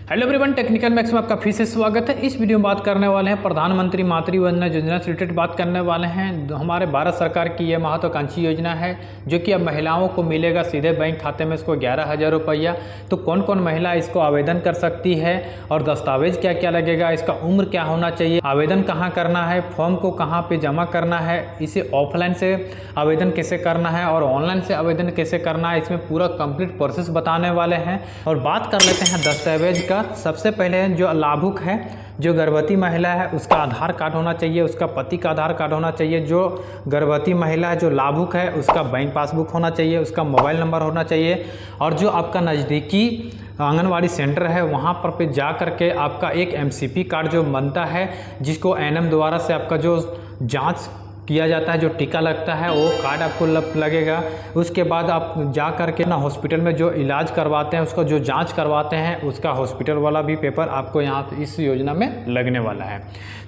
Hello everyone, technical max में आपका फिर से स्वागत है। इस वीडियो में बात करने वाले हैं प्रधानमंत्री मातृ वंदना योजना से रिलेटेड बात करने वाले हैं। हमारे भारत सरकार की यह महत्वाकांक्षी योजना है जो कि अब महिलाओं को मिलेगा सीधे बैंक खाते में इसको 11,000 रुपया। तो कौन कौन महिला इसको आवेदन कर सकती है और दस्तावेज क्या क्या लगेगा, इसका उम्र क्या होना चाहिए, आवेदन कहाँ करना है, फॉर्म को कहाँ पर जमा करना है, इसे ऑफलाइन से आवेदन कैसे करना है और ऑनलाइन से आवेदन कैसे करना है, इसमें पूरा कंप्लीट प्रोसेस बताने वाले हैं। और बात कर लेते हैं दस्तावेज का। सबसे पहले जो लाभुक है, जो गर्भवती महिला है उसका आधार कार्ड होना चाहिए, उसका पति का आधार कार्ड होना चाहिए। जो गर्भवती महिला है जो लाभुक है उसका बैंक पासबुक होना चाहिए, उसका मोबाइल नंबर होना चाहिए। और जो आपका नज़दीकी आंगनवाड़ी सेंटर है वहाँ पर जा करके आपका एक MCP कार्ड जो बनता है, जिसको NM द्वारा से आपका जो जाँच किया जाता है, जो टीका लगता है, वो कार्ड आपको लगेगा। उसके बाद आप जा करके ना हॉस्पिटल में जो इलाज करवाते हैं, उसका जो जांच करवाते हैं, उसका हॉस्पिटल वाला भी पेपर आपको यहाँ इस योजना में लगने वाला है।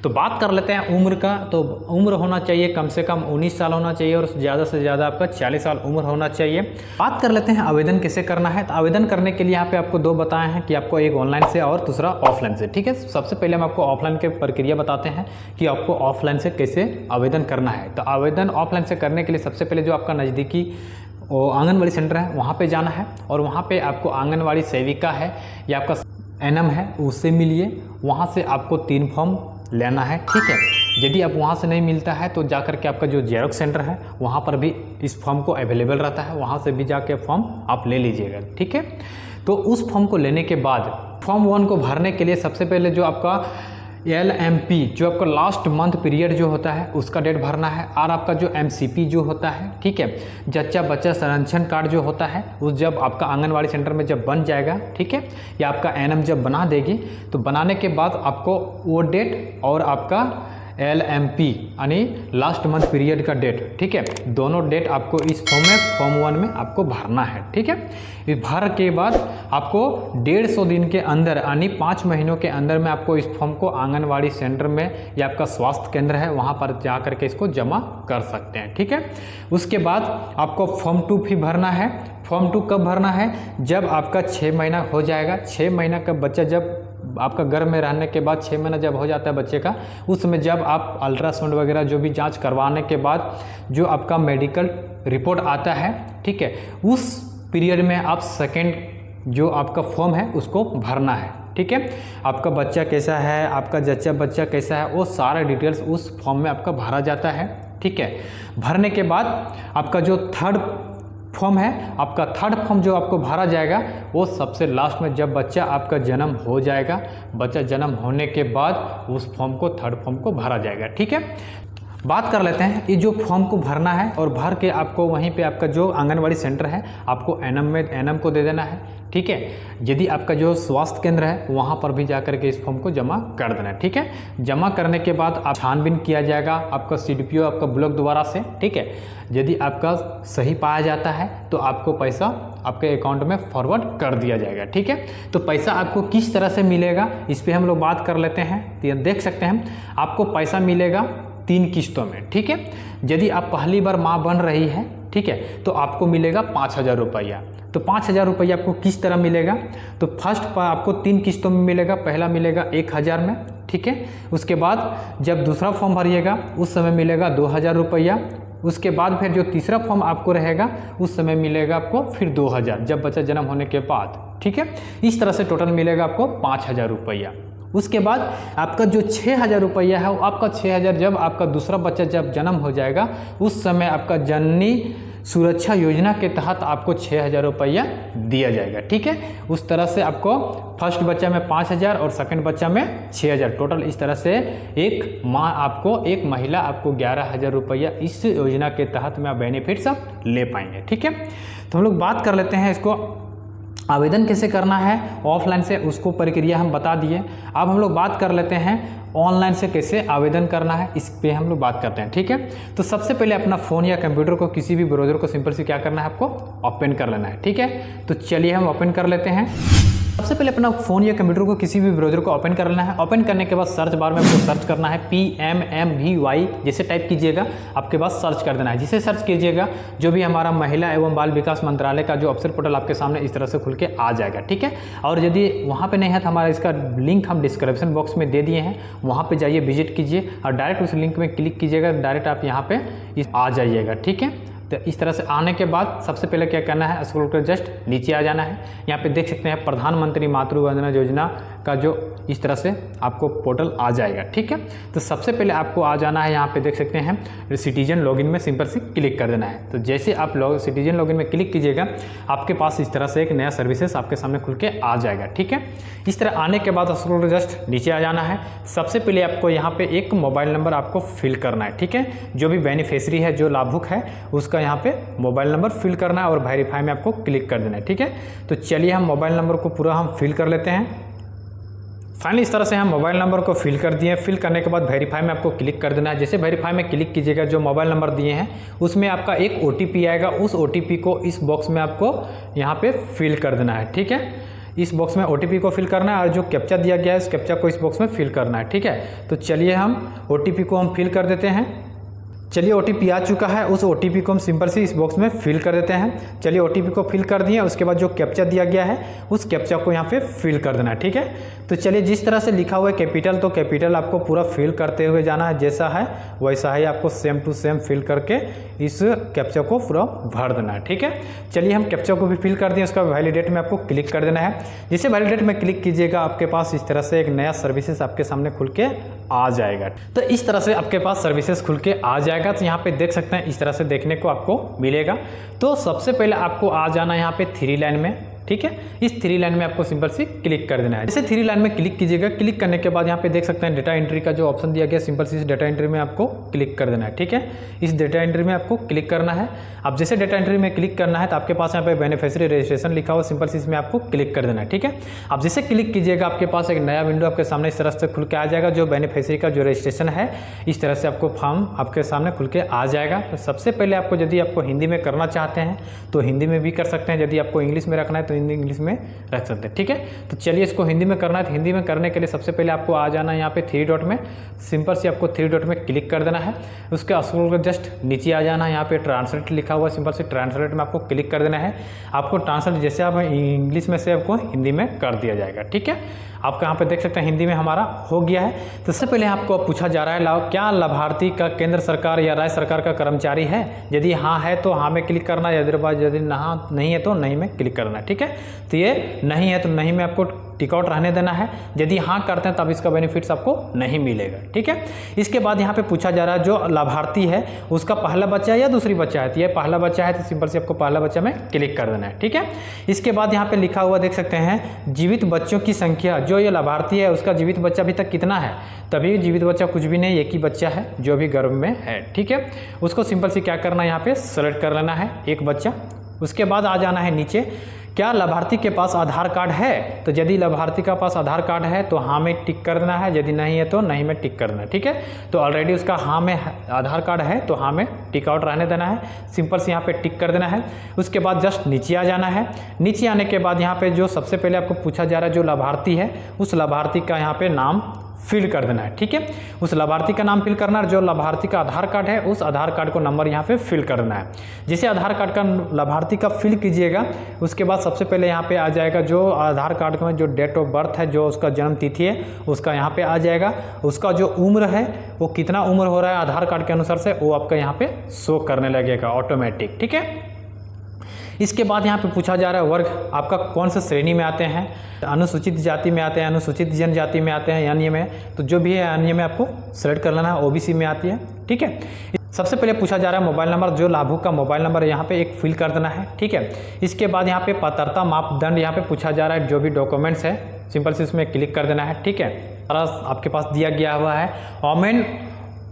तो बात कर लेते हैं उम्र का। तो उम्र होना चाहिए कम से कम 19 साल होना चाहिए और ज़्यादा से ज़्यादा आपका 40 साल उम्र होना चाहिए। बात कर लेते हैं आवेदन कैसे करना है। तो आवेदन करने के लिए यहाँ पे आपको दो बताए हैं कि आपको एक ऑनलाइन से और दूसरा ऑफलाइन से। ठीक है, सबसे पहले हम आपको ऑफलाइन के प्रक्रिया बताते हैं कि आपको ऑफलाइन से कैसे आवेदन करना है। तो आवेदन ऑफलाइन से करने के लिए सबसे पहले जो आपका नज़दीकी आंगनवाड़ी सेंटर है वहाँ पे जाना है और वहाँ पे आपको आंगनवाड़ी सेविका है या आपका NM है उससे मिलिए। वहाँ से आपको 3 फॉर्म लेना है। ठीक है, यदि आप वहाँ से नहीं मिलता है तो जाकर के आपका जो जेरोक्स सेंटर है वहाँ पर भी इस फॉर्म को अवेलेबल रहता है, वहाँ से भी जाके फॉर्म आप ले लीजिएगा। ठीक है, तो उस फॉर्म को लेने के बाद फॉर्म 1 को भरने के लिए सबसे पहले जो आपका LMP जो आपका लास्ट मंथ पीरियड जो होता है उसका डेट भरना है और आपका जो MCP जो होता है, ठीक है, जच्चा बच्चा संरक्षण कार्ड जो होता है उस जब आपका आंगनवाड़ी सेंटर में जब बन जाएगा, ठीक है, या आपका NM जब बना देगी तो बनाने के बाद आपको वो डेट और आपका LMP यानी लास्ट मंथ पीरियड का डेट, ठीक है, दोनों डेट आपको इस फॉर्म 1 में आपको भरना है। ठीक है, इस भर के बाद आपको 150 दिन के अंदर यानी 5 महीनों के अंदर में आपको इस फॉर्म को आंगनवाड़ी सेंटर में या आपका स्वास्थ्य केंद्र है वहाँ पर जा करके इसको जमा कर सकते हैं। ठीक है, उसके बाद आपको फॉर्म 2 भी भरना है। फॉर्म 2 कब भरना है? जब आपका 6 महीना हो जाएगा। 6 महीना का बच्चा जब आपका गर्भ में रहने के बाद 6 महीना जब हो जाता है बच्चे का, उस समय जब आप अल्ट्रासाउंड वगैरह जो भी जांच करवाने के बाद जो आपका मेडिकल रिपोर्ट आता है, ठीक है, उस पीरियड में आप सेकेंड जो आपका फॉर्म है उसको भरना है। ठीक है, आपका बच्चा कैसा है, आपका जच्चा बच्चा कैसा है, वो सारा डिटेल्स उस फॉर्म में आपका भरा जाता है। ठीक है, भरने के बाद आपका जो थर्ड फॉर्म है, आपका थर्ड फॉर्म जो आपको भरा जाएगा वो सबसे लास्ट में जब बच्चा आपका जन्म हो जाएगा, बच्चा जन्म होने के बाद उस फॉर्म को थर्ड फॉर्म को भरा जाएगा। ठीक है, बात कर लेते हैं ये जो फॉर्म को भरना है और भर के आपको वहीं पे आपका जो आंगनवाड़ी सेंटर है आपको NM को दे देना है। ठीक है, यदि आपका जो स्वास्थ्य केंद्र है वहाँ पर भी जाकर के इस फॉर्म को जमा कर देना है। ठीक है, जमा करने के बाद आप छानबीन किया जाएगा आपका CDPO आपका ब्लॉक द्वारा से। ठीक है, यदि आपका सही पाया जाता है तो आपको पैसा आपके अकाउंट में फॉरवर्ड कर दिया जाएगा। ठीक है, तो पैसा आपको किस तरह से मिलेगा इस पर हम लोग बात कर लेते हैं। तो देख सकते हैं आपको पैसा मिलेगा 3 किस्तों में। ठीक है, यदि आप पहली बार माँ बन रही है, ठीक है, तो आपको मिलेगा 5,000 रुपया। तो 5,000 रुपया आपको किस तरह मिलेगा? तो फर्स्ट पर आपको 3 किस्तों में मिलेगा। पहला मिलेगा 1,000 में, ठीक है, उसके बाद जब दूसरा फॉर्म भरिएगा उस समय मिलेगा 2,000 रुपया। उसके बाद फिर जो तीसरा फॉर्म आपको रहेगा उस समय मिलेगा आपको फिर 2,000 जब बच्चा जन्म होने के बाद। ठीक है, इस तरह से टोटल मिलेगा आपको 5,000 रुपया। उसके बाद आपका जो 6,000 रुपया है वो आपका 6,000 जब आपका दूसरा बच्चा जब जन्म हो जाएगा उस समय आपका जननी सुरक्षा योजना के तहत आपको 6,000 रुपया दिया जाएगा। ठीक है, उस तरह से आपको फर्स्ट बच्चा में 5,000 और सेकंड बच्चा में 6,000 टोटल इस तरह से एक माँ आपको, एक महिला आपको 11,000 रुपया इस योजना के तहत में आप बेनिफिट्स आप ले पाएंगे। ठीक है, तो हम लोग बात कर लेते हैं इसको आवेदन कैसे करना है ऑफलाइन से, उसको प्रक्रिया हम बता दिए। अब हम लोग बात कर लेते हैं ऑनलाइन से कैसे आवेदन करना है, इस पे हम लोग बात करते हैं। ठीक है, तो सबसे पहले अपना फ़ोन या कंप्यूटर को किसी भी ब्राउज़र को सिंपल से क्या करना है आपको ओपन कर लेना है। ठीक है, तो चलिए हम ओपन कर लेते हैं। सबसे पहले अपना फ़ोन या कंप्यूटर को किसी भी ब्राउज़र को ओपन कर लेना है। ओपन करने के बाद सर्च बार में आपको सर्च करना है PMMVY, जैसे टाइप कीजिएगा आपके पास सर्च कर देना है। जिसे सर्च कीजिएगा जो भी हमारा महिला एवं बाल विकास मंत्रालय का जो ऑफिशियल पोर्टल आपके सामने इस तरह से खुल के आ जाएगा, ठीक है। और यदि वहाँ पे नहीं है तो हमारा इसका लिंक हम डिस्क्रिप्शन बॉक्स में दे दिए हैं, वहाँ पे जाइए, विजिट कीजिए और डायरेक्ट उस लिंक में क्लिक कीजिएगा, डायरेक्ट आप यहाँ पे आ जाइएगा, ठीक है। तो इस तरह से आने के बाद सबसे पहले क्या करना है, स्क्रॉल कर जस्ट नीचे आ जाना है। यहाँ पे देख सकते हैं प्रधानमंत्री मातृ वंदना योजना का जो इस तरह से आपको पोर्टल आ जाएगा, ठीक है। तो सबसे पहले आपको आ जाना है, यहाँ पे देख सकते हैं सिटीजन लॉगिन में सिंपल से क्लिक कर देना है। तो जैसे आप सिटीजन लॉगिन में क्लिक कीजिएगा आपके पास इस तरह से एक नया सर्विसेज आपके सामने खुल के आ जाएगा, ठीक है। इस तरह आने के बाद स्क्रॉल कर जस्ट नीचे आ जाना है। सबसे पहले आपको यहाँ पे एक मोबाइल नंबर आपको फिल करना है, ठीक है। जो भी बेनिफिशियरी है, जो लाभुक है, उसका यहाँ पे मोबाइल नंबर फिल करना है और वेरीफाई में आपको क्लिक कर देना है, ठीक है। तो चलिए हम मोबाइल नंबर को पूरा हम फिल कर लेते हैं। फाइनली इस तरह से हम मोबाइल नंबर को फिल कर दिए। फिल करने के बाद वेरीफाई में आपको क्लिक कर देना है। जैसे वेरीफाई में क्लिक कीजिएगा, जो मोबाइल नंबर दिए हैं उसमें आपका एक OTP आएगा, उस OTP को इस बॉक्स में आपको यहाँ पे फिल कर देना है, ठीक है। इस बॉक्स में OTP को फिल करना है और जो कैप्चा दिया गया है इस कैप्चा को इस बॉक्स में फिल करना है, ठीक है। तो चलिए हम OTP को हम फिल कर देते हैं। चलिए OTP आ चुका है, उस OTP को हम सिंपल से इस बॉक्स में फिल कर देते हैं। चलिए OTP को फिल कर दिए, उसके बाद जो कैप्चा दिया गया है उस कैप्चा को यहाँ पे फिल कर देना है, ठीक है। तो चलिए जिस तरह से लिखा हुआ है कैपिटल, तो कैपिटल आपको पूरा फिल करते हुए जाना है, जैसा है वैसा ही आपको सेम टू सेम फिल करके इस कैप्चा को पूरा भर देना है, ठीक है। चलिए हम कैप्चा को भी फिल कर दिए, उसका वैलिडेट में आपको क्लिक कर देना है। जिसे वैलिडेट में क्लिक कीजिएगा आपके पास इस तरह से एक नया सर्विसेज आपके सामने खुल के आ जाएगा। तो इस तरह से आपके पास सर्विसेज खुल के आ जाएगा। तो यहाँ पे देख सकते हैं इस तरह से देखने को आपको मिलेगा। तो सबसे पहले आपको आ जाना है यहाँ पे 3 लाइन में, ठीक है। इस 3 लाइन में आपको सिंपल से क्लिक कर देना है। जैसे 3 लाइन में क्लिक कीजिएगा, क्लिक करने के बाद यहाँ पे देख सकते हैं डेटा एंट्री का जो ऑप्शन दिया गया, सिंपल से इस डेटा एंट्री में आपको क्लिक कर देना है, ठीक है। इस डेटा एंट्री में आपको क्लिक करना है। अब जैसे डेटा एंट्री में क्लिक करना है तो आपके पास यहाँ पे बेनिफिशियरी रजिस्ट्रेशन लिखा हुआ, सिंपल से इसमें आपको क्लिक कर देना है, ठीक है। अब जैसे क्लिक कीजिएगा आपके पास एक नया विंडो आपके सामने इस तरह से खुल के आ जाएगा। जो बेनिफिशियरी का जो रजिस्ट्रेशन है इस तरह से आपको फॉर्म आपके सामने खुल के आ जाएगा। तो सबसे पहले आपको यदि आपको हिंदी में करना चाहते हैं तो हिंदी में भी कर सकते हैं, यदि आपको इंग्लिश में रखना है तो इंग्लिश में रख सकते हैं, ठीक है। तो चलिए इसको हिंदी में करना है। तो हिंदी में करने के लिए सबसे पहले आपको आ जाना है यहाँ पे 3 डॉट में, सिंपल से आपको 3 डॉट में क्लिक कर देना है। उसके स्क्रॉल कर जस्ट नीचे आ जाना है, यहाँ पे ट्रांसलेट लिखा हुआ है, सिंपल से ट्रांसलेट में आपको क्लिक कर देना है। आपको ट्रांसलेट जैसे आप इंग्लिश में से आपको हिंदी में कर दिया जाएगा, ठीक है। आपको यहाँ पे देख सकते हैं हिंदी में हमारा हो गया है। तो सबसे पहले आपको पूछा जा रहा है क्या लाभार्थी का केंद्र सरकार या राज्य सरकार का कर्मचारी है। यदि हाँ है तो हाँ में क्लिक करना है, यदि नहीं है तो नहीं में क्लिक करना है, ठीक है। तो ये नहीं है तो नहीं में आपको टिक आउट रहने देना है। यदि हाँ करते हैं तब इसका बेनिफिट्स आपको नहीं मिलेगा, ठीक है। इसके बाद यहाँ पे पूछा जा रहा है जो लाभार्थी है उसका पहला बच्चा है या दूसरी बच्चा है। तो ये पहला बच्चा है तो सिंपल से आपको पहला बच्चा में क्लिक कर देना है, ठीक है। इसके बाद यहाँ पे लिखा हुआ देख सकते हैं जीवित बच्चों की संख्या, जो ये लाभार्थी है उसका जीवित बच्चा अभी तक कितना है। तभी जीवित बच्चा कुछ भी नहीं, एक ही बच्चा है जो अभी गर्भ में है, ठीक है। उसको सिंपल से क्या करना है, यहाँ पे सेलेक्ट कर लेना है एक बच्चा। उसके बाद आ जाना है नीचे, क्या लाभार्थी के पास आधार कार्ड है। तो यदि लाभार्थी का पास आधार कार्ड है तो हाँ में टिक करना है, यदि नहीं है तो नहीं में टिक करना है, ठीक है। तो ऑलरेडी उसका हाँ में आधार कार्ड है तो हाँ में टिक आउट रहने देना है, सिंपल से यहाँ पे टिक कर देना है। उसके बाद जस्ट नीचे आ जाना है। नीचे आने के बाद यहाँ पे जो सबसे पहले आपको पूछा जा रहा है जो लाभार्थी है उस लाभार्थी का यहाँ पे नाम फिल कर देना है, ठीक है। उस लाभार्थी का नाम फिल करना है। जो लाभार्थी का आधार कार्ड है उस आधार कार्ड को नंबर यहाँ पे फिल करना है। जैसे आधार कार्ड का लाभार्थी का फिल कीजिएगा उसके बाद सबसे पहले यहाँ पे आ जाएगा जो आधार कार्ड में जो डेट ऑफ बर्थ है, जो उसका जन्म तिथि है उसका यहाँ पे आ जाएगा। उसका जो उम्र है वो कितना उम्र हो रहा है आधार कार्ड के अनुसार से वो आपका यहाँ पे शो करने लगेगा ऑटोमेटिक, ठीक है। इसके बाद यहाँ पे पूछा जा रहा है वर्ग आपका कौन सा श्रेणी में आते हैं, अनुसूचित जाति में आते हैं, अनुसूचित जनजाति में आते हैं, अन्य में। तो जो भी है अन्य में आपको सेलेक्ट कर लेना है, OBC में आती है, ठीक है। सबसे पहले पूछा जा रहा है मोबाइल नंबर, जो लाभुक का मोबाइल नंबर यहाँ पे एक फिल कर देना है, ठीक है। इसके बाद यहाँ पे पात्रता मापदंड यहाँ पे पूछा जा रहा है, जो भी डॉक्यूमेंट्स है सिंपल से उसमें क्लिक कर देना है, ठीक है। आपके पास दिया गया हुआ है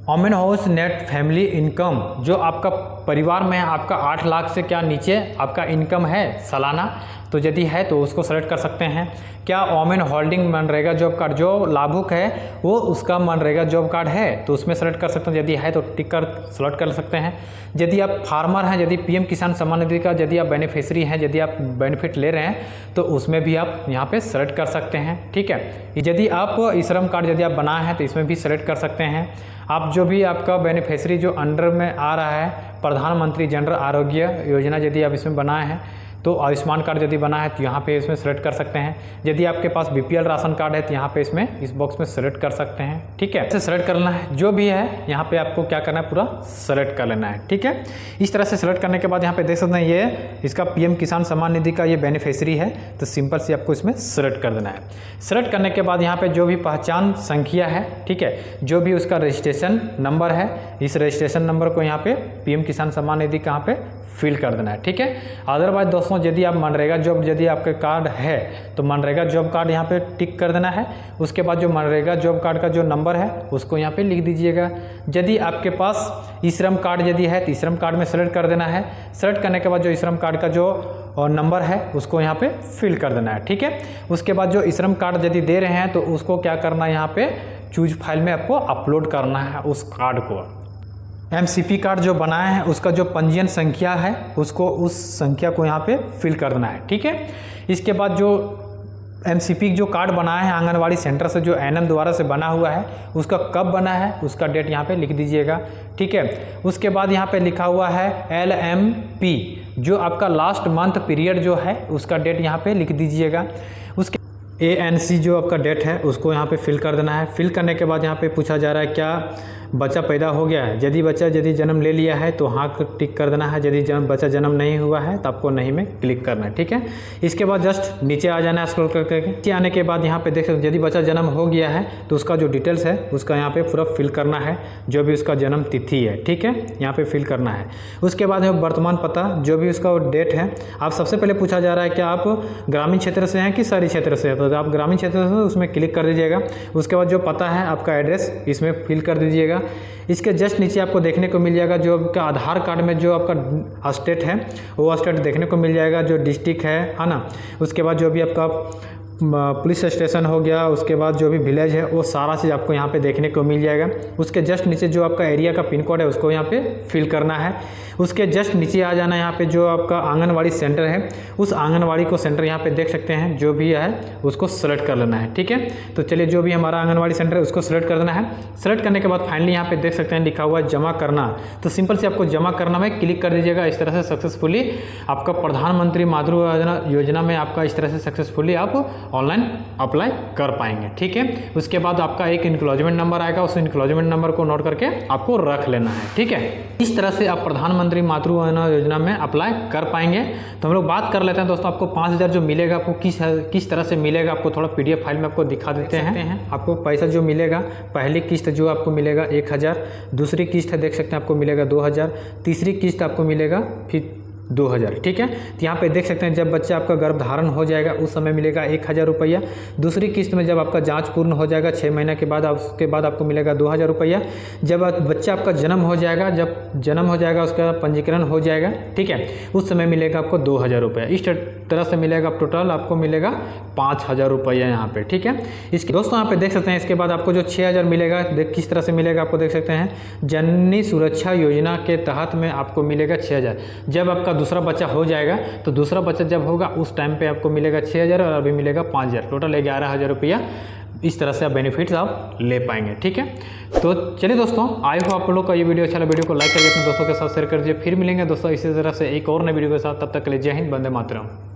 ओमेन हाउस नेट फैमिली इनकम, जो आपका परिवार में है आपका 8 लाख से क्या नीचे आपका इनकम है सालाना, तो यदि है तो उसको सेलेक्ट कर सकते हैं। क्या women holding MNREGA job card, जो लाभुक है वो उसका मनरेगा जॉब कार्ड है तो उसमें सेलेक्ट कर सकते हैं, यदि है तो टिक कर सेलेक्ट कर सकते हैं। यदि आप फार्मर हैं, यदि पीएम किसान सम्मान निधि का यदि आप बेनिफिशियरी हैं, यदि आप बेनिफिट ले रहे हैं तो उसमें भी आप यहाँ पे सेलेक्ट कर सकते हैं। ठीक है, यदि आप ई श्रम कार्ड यदि आप बनाए हैं तो इसमें भी सेलेक्ट कर सकते हैं। आप जो भी आपका बेनिफिशियरी जो अंडर में आ रहा है प्रधानमंत्री जन आरोग्य योजना, यदि आप इसमें बनाए हैं तो आयुष्मान कार्ड यदि बना है तो यहाँ पे इसमें सेलेक्ट कर सकते हैं। यदि आपके पास बीपीएल राशन कार्ड है तो यहाँ पे इसमें इस बॉक्स में सेलेक्ट कर सकते हैं। ठीक है, इसे सेलेक्ट करना है, जो भी है यहाँ पे आपको क्या करना है, पूरा सेलेक्ट कर लेना है। ठीक है, इस तरह से सेलेक्ट करने के बाद यहाँ पे देख सकते हैं ये इसका पीएम किसान सम्मान निधि का ये बेनिफिशियरी है, तो सिंपल से आपको इसमें सेलेक्ट कर देना है। सेलेक्ट करने के बाद यहाँ पे जो भी पहचान संख्या है, ठीक है, जो भी उसका रजिस्ट्रेशन नंबर है, इस रजिस्ट्रेशन नंबर को यहाँ पे पीएम किसान सम्मान निधि कहाँ पे फिल कर देना है। ठीक है, अदरवाइज दोस्तों यदि आप मनरेगा जॉब यदि आपके कार्ड है तो मनरेगा जॉब कार्ड यहाँ पे टिक कर देना है। उसके बाद जो मनरेगा जॉब कार्ड का जो नंबर है उसको यहाँ पे लिख दीजिएगा। यदि आपके पास ई श्रम कार्ड यदि है तो ई श्रम कार्ड में सेलेक्ट कर देना है। सेलेक्ट करने के बाद जो ई श्रम कार्ड का जो नंबर है उसको यहाँ पे फिल कर देना है। ठीक है, उसके बाद जो ई श्रम कार्ड यदि दे रहे हैं तो उसको क्या करना है, यहाँ पे चूज फाइल में आपको अपलोड करना है उस कार्ड को। एमसीपी कार्ड जो बनाए हैं उसका जो पंजीयन संख्या है उसको उस संख्या को यहाँ पे फिल कर देना है। ठीक है, इसके बाद जो एमसीपी जो कार्ड बनाए हैं आंगनवाड़ी सेंटर से जो एनएम द्वारा से बना हुआ है उसका कब बना है उसका डेट यहाँ पे लिख दीजिएगा। ठीक है, उसके बाद यहाँ पे लिखा हुआ है LMP जो आपका लास्ट मंथ पीरियड जो है उसका डेट यहाँ पे लिख दीजिएगा। उसके ANC जो आपका डेट है उसको यहाँ पे फिल कर देना है। फिल करने के बाद यहाँ पे पूछा जा रहा है क्या बच्चा पैदा हो गया है, यदि बच्चा यदि जन्म ले लिया है तो हाँ टिक कर देना है, यदि बच्चा जन्म नहीं हुआ है तो आपको नहीं में क्लिक करना है। ठीक है, इसके बाद जस्ट नीचे आ जाना है स्क्रॉल करके। नीचे आने के बाद यहाँ पे देख सकते यदि बच्चा जन्म हो गया है तो उसका जो डिटेल्स है उसका यहाँ पे पूरा फिल करना है, जो भी उसका जन्म तिथि है। ठीक है, यहाँ पे फिल करना है। उसके बाद है वर्तमान पता, जो भी उसका डेट है। आप सबसे पहले पूछा जा रहा है कि आप ग्रामीण क्षेत्र से हैं कि शहरी क्षेत्र से है, तो आप ग्रामीण क्षेत्र से उसमें क्लिक कर दीजिएगा। उसके बाद जो पता है आपका एड्रेस इसमें फिल कर दीजिएगा। इसके जस्ट नीचे आपको देखने को मिल जाएगा जो आपका आधार कार्ड में जो आपका स्टेट है वो स्टेट देखने को मिल जाएगा, जो डिस्ट्रिक्ट है ना। उसके बाद जो भी आपका पुलिस स्टेशन हो गया, उसके बाद जो भी विलेज है वो सारा चीज़ आपको यहाँ पे देखने को मिल जाएगा। उसके जस्ट नीचे जो आपका एरिया का पिन कोड है उसको यहाँ पे फिल करना है। उसके जस्ट नीचे आ जाना है, यहाँ पे जो आपका आंगनवाड़ी सेंटर है उस आंगनवाड़ी को सेंटर यहाँ पे देख सकते हैं, जो भी है उसको सेलेक्ट कर लेना है। ठीक है, तो चलिए जो भी हमारा आंगनवाड़ी सेंटर है उसको सेलेक्ट कर देना है। सेलेक्ट करने के बाद फाइनली यहाँ पे देख सकते हैं लिखा हुआ है जमा करना, तो सिंपल से आपको जमा करना में क्लिक कर दीजिएगा। इस तरह से सक्सेसफुली आपका प्रधानमंत्री मातृ योजना में आपका इस तरह से सक्सेसफुली आप ऑनलाइन अप्लाई कर पाएंगे। ठीक है, उसके बाद आपका एक इंक्लोजमेंट नंबर आएगा, उस इंक्लोजमेंट नंबर को नोट करके आपको रख लेना है। ठीक है, इस तरह से आप प्रधानमंत्री मातृ योजना में अप्लाई कर पाएंगे। तो हम लोग बात कर लेते हैं दोस्तों, आपको 5000 जो मिलेगा आपको किस तरह से मिलेगा, आपको थोड़ा PDF फाइल में आपको दिखा देते हैं। आपको पैसा जो मिलेगा, पहली किस्त जो आपको मिलेगा 1000, दूसरी किस्त है देख सकते हैं आपको मिलेगा 2000, तीसरी किस्त आपको मिलेगा फिर 2000। ठीक है, तो यहाँ पे देख सकते हैं जब बच्चा आपका गर्भधारण हो जाएगा उस समय मिलेगा 1000 रुपया। दूसरी किस्त में जब आपका जांच पूर्ण हो जाएगा 6 महीने के बाद, उसके बाद आपको मिलेगा 2000 रुपया। जब बच्चा आपका जन्म हो जाएगा, जब जन्म हो जाएगा उसका पंजीकरण हो जाएगा, ठीक है, उस समय मिलेगा आपको 2000 रुपया। इस तरह से मिलेगा टोटल आपको मिलेगा 5000 रुपया यहाँ पे। ठीक है, इसके दोस्तों यहाँ पे देख सकते हैं इसके बाद आपको जो 6000 मिलेगा किस तरह से मिलेगा आपको देख सकते हैं, जननी सुरक्षा योजना के तहत में आपको मिलेगा 6000। जब आपका दूसरा बच्चा हो जाएगा तो दूसरा बच्चा जब होगा उस टाइम पे आपको मिलेगा 6000 और अभी मिलेगा 5000, टोटल 11000 रुपया। इस तरह से आप बेनिफिट्स आप ले पाएंगे। ठीक है, तो चलिए दोस्तों, आई होप आप लोग का ये वीडियो अच्छा लगा। वीडियो को लाइक करके अपने दोस्तों के साथ शेयर कर दीजिए। फिर मिलेंगे दोस्तों इसी तरह से एक और नए वीडियो के साथ, तब तक के लिए जय हिंद, वंदे मातरम।